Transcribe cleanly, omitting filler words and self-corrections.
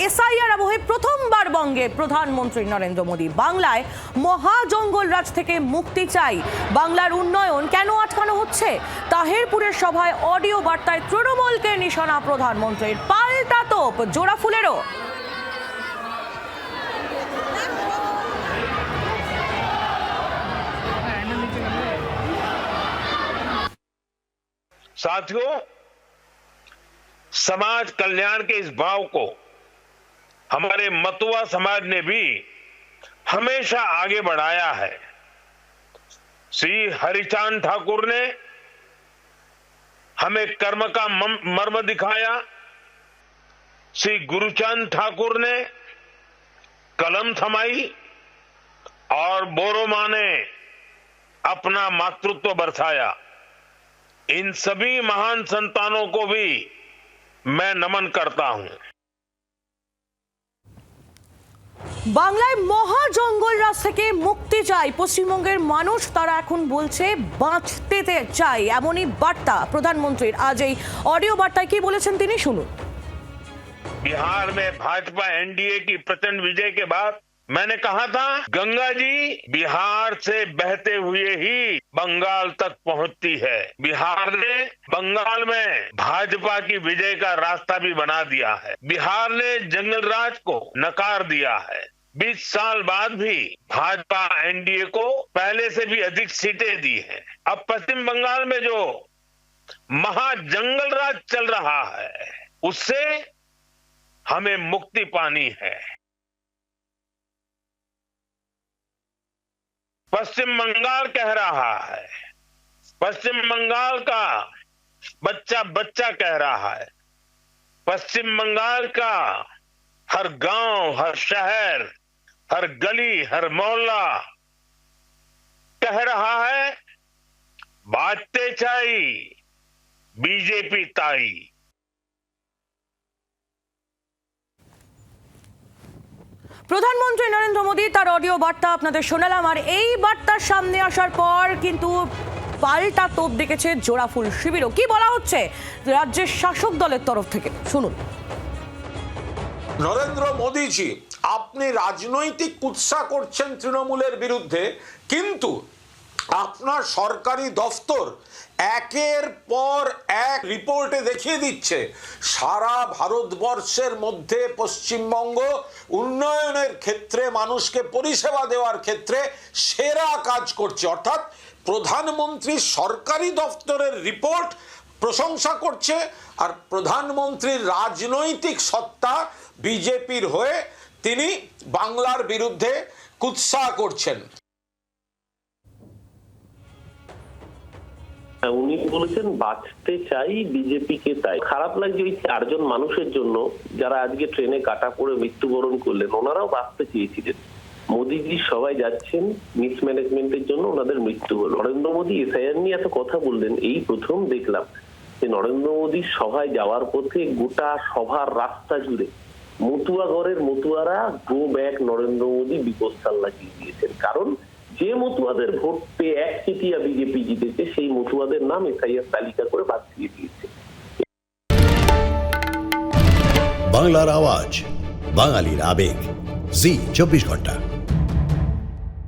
SIR আবহে প্রথমবার বঙ্গে প্রধানমন্ত্রী নরেন্দ্র মোদী। বাংলায় মহা জঙ্গলরাজ থেকে মুক্তি চাই, বাংলার উন্নয়ন কেন আটকানো হচ্ছে? তাহেরপুরের সভায় অডিও বার্তায় তৃণমূলকে নিশানা প্রধানমন্ত্রীর, পাল্টা তোপ জোড়া ফুলেরও। साथियों, समाज कल्याण के इस भाव को हमारे मतुआ समाज ने भी हमेशा आगे बढ़ाया है। श्री हरिचांद ठाकुर ने हमें कर्म का मर्म दिखाया, श्री गुरुचांद ठाकुर ने कलम थमाई और बोरोमा ने अपना मातृत्व बरसाया। इन सभी महान संतानों को भी मैं नमन करता हूं। বাংলায় মহা জঙ্গলরাজ থেকে মুক্তি চাই পশ্চিমবঙ্গের মানুষ, তারা এখন বলছে বাঁচতে চাই, এমনই বার্তা প্রধানমন্ত্রীর। আজ এই অডিও বার্তায় কি বলেছেন তিনি শুনুন। बिहार में भाजपा एनडीए की प्रचंड विजय के बाद मैंने कहा था, गंगा जी बिहार से बहते हुए ही बंगाल तक पहुंचती है। बिहार ने बंगाल में भाजपा की विजय का रास्ता भी बना दिया है। बिहार ने जंगलराज को नकार दिया है। 20 साल बाद भी भाजपा एनडीए को पहले से भी अधिक सीटें दी हैं। अब पश्चिम बंगाल में जो महाजंगलराज चल रहा है, उससे हमें मुक्ति पानी है। पश्चिम बंगाल कह रहा है, पश्चिम बंगाल का बच्चा बच्चा कह रहा है, पश्चिम बंगाल का हर गांव, हर शहर, हर गली, हर मोहल्ला कह रहा है, बाजते चाई बीजेपी ताई। প্রধানমন্ত্রী নরেন্দ্র মোদী তার অডিও বার্তা আপনাদের শোনালাম। আর এই বার্তার সামনে আসার পর কিন্তু পাল্টা তোপ দেখেছে জোড়াফুল শিবিরও। কি বলা হচ্ছে রাজ্যের শাসক দলের তরফ থেকে শুনুন। নরেন্দ্র মোদীজি, আপনি রাজনৈতিক কুৎসা করছেন তৃণমূলের বিরুদ্ধে, কিন্তু আপনার সরকারি দফতর একের পর এক রিপোর্টে দেখিয়ে দিচ্ছে সারা ভারতবর্ষের মধ্যে পশ্চিমবঙ্গ উন্নয়নের ক্ষেত্রে, মানুষকে পরিষেবা দেওয়ার ক্ষেত্রে সেরা কাজ করছে। অর্থাৎ প্রধানমন্ত্রীর সরকারি দফতরের রিপোর্ট প্রশংসা করছে, আর প্রধানমন্ত্রীর রাজনৈতিক সত্তা বিজেপির হয়ে তিনি বাংলার বিরুদ্ধে কুৎসা করছেন। উনি বলেছেন বাঁচতে চাই বিজেপিকে তাই। খারাপ লাগছে ওই 4 জন মানুষের জন্য যারা আজকে ট্রেনে কাটা পড়ে মৃত্যুবরণ করলেন। ওনারাও বাঁচতে চেয়েছিলেন। মোদীজি সবাই যাচ্ছেন, মিসম্যানেজমেন্টের জন্য ওনাদের মৃত্যু হলো। নরেন্দ্র মোদী এসআইআর নিয়ে এত কথা বললেন, এই প্রথম দেখলাম যে নরেন্দ্র মোদীর সভায় যাওয়ার পথে গোটা সভার রাস্তা জুড়ে মতুয়াগড়ের মতুয়ারা গো ব্যাক নরেন্দ্র মোদী বিপস্থান লাগিয়ে দিয়েছেন। কারণ যে মতুয়াদের ভোট পেয়ে 1/3 বিজেপি জিতেছে, সেই মতুয়াদের নাম এসআইআর তালিকা করে বাদ দিয়ে দিয়েছে। বাংলার আওয়াজ, বাঙালির আবেগ, জি 24 ঘন্টা।